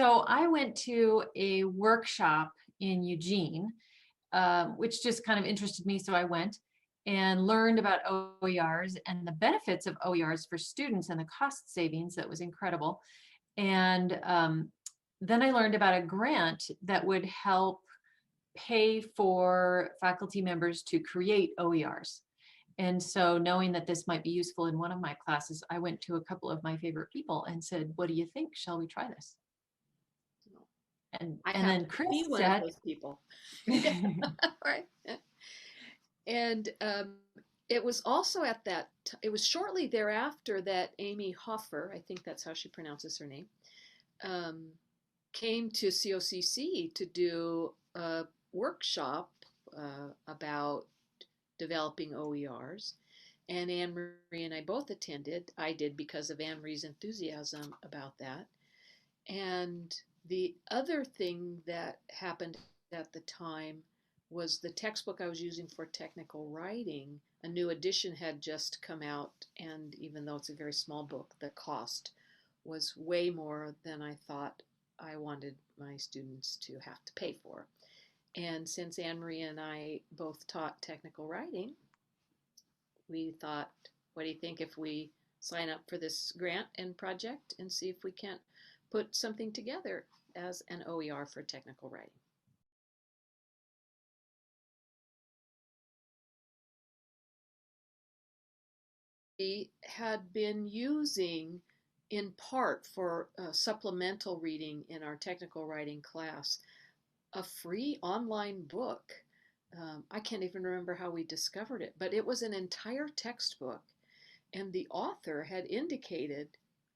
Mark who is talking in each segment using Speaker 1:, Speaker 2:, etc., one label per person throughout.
Speaker 1: So I went to a workshop in Eugene, which just kind of interested me. So I went and learned about OERs and the benefits of OERs for students and the cost savings. That was incredible. And then I learned about a grant that would help pay for faculty members to create OERs. And so knowing that this might be useful in one of my classes, I went to a couple of my favorite people and said, what do you think? Shall we try this? And then Chris
Speaker 2: be one
Speaker 1: said,
Speaker 2: of those people. Right. And it was also at that, it was shortly thereafter that Amy Hoffer, I think that's how she pronounces her name, came to COCC to do a workshop about developing OERs. And Anne-Marie and I both attended. I did because of Anne-Marie's enthusiasm about that. And the other thing that happened at the time was the textbook I was using for technical writing. A new edition had just come out, and even though it's a very small book, the cost was way more than I thought I wanted my students to have to pay for. And since Anne-Marie and I both taught technical writing, we thought, what do you think if we sign up for this grant and project and see if we can't put something together as an OER for technical writing? We had been using, in part for supplemental reading in our technical writing class, a free online book. I can't even remember how we discovered it, but it was an entire textbook, and the author had indicated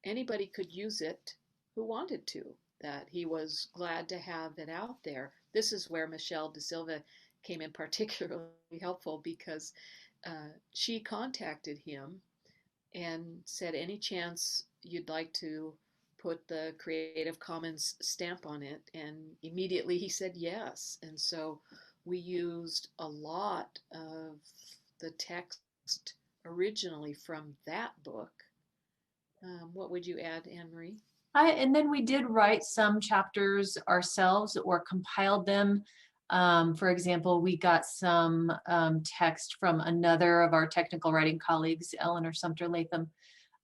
Speaker 2: anybody could use it who wanted to, that he was glad to have it out there. This is where Michelle De Silva came in particularly helpful, because she contacted him and said, any chance you'd like to put the Creative Commons stamp on it? And immediately he said yes. And so we used a lot of the text originally from that book. What would you add, Anne-Marie?
Speaker 1: And then we did write some chapters ourselves or compiled them. For example, we got some text from another of our technical writing colleagues, Eleanor Sumter Latham,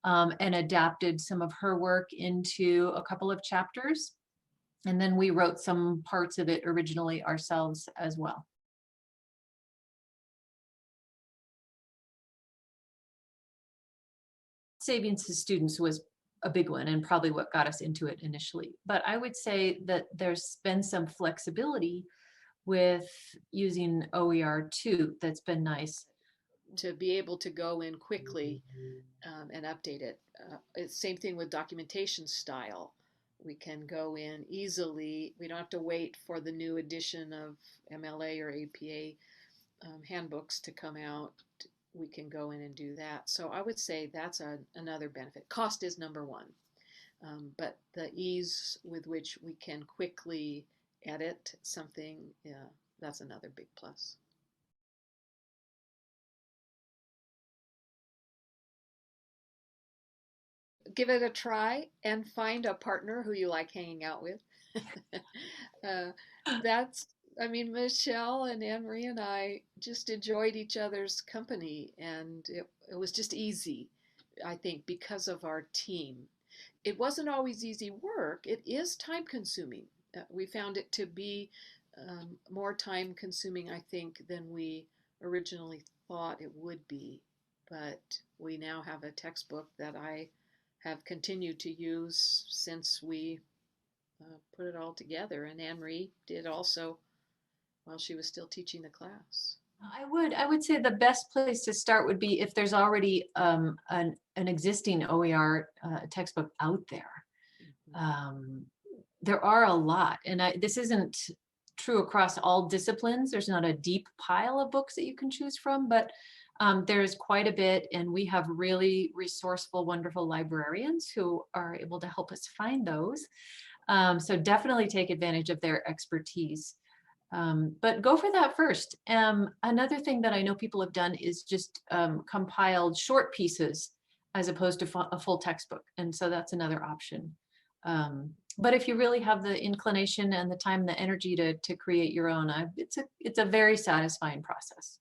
Speaker 1: and adapted some of her work into a couple of chapters. And then we wrote some parts of it originally ourselves as well. Savings to students was a big one and probably what got us into it initially. But I would say that there's been some flexibility with using OER too that's been nice.
Speaker 2: To be able to go in quickly and update it. It's same thing with documentation style. We can go in easily. We don't have to wait for the new edition of MLA or APA handbooks to come out. We can go in and do that. So I would say that's another benefit. Cost is number one, but the ease with which we can quickly edit something, that's another big plus. Give it a try and find a partner who you like hanging out with. I mean, Michelle and Anne-Marie and I just enjoyed each other's company, and it was just easy, I think, because of our team. It wasn't always easy work. It is time consuming. We found it to be more time consuming, I think, than we originally thought it would be. But we now have a textbook that I have continued to use since we put it all together. And Anne-Marie did also while she was still teaching the class.
Speaker 1: I would say the best place to start would be if there's already an existing OER textbook out there. There are a lot, and this isn't true across all disciplines. There's not a deep pile of books that you can choose from, but there's quite a bit, and we have really resourceful, wonderful librarians who are able to help us find those. So definitely take advantage of their expertise. But go for that first. Another thing that I know people have done is just compiled short pieces as opposed to a full textbook. And so that's another option. But if you really have the inclination and the time, and the energy to create your own, it's a very satisfying process.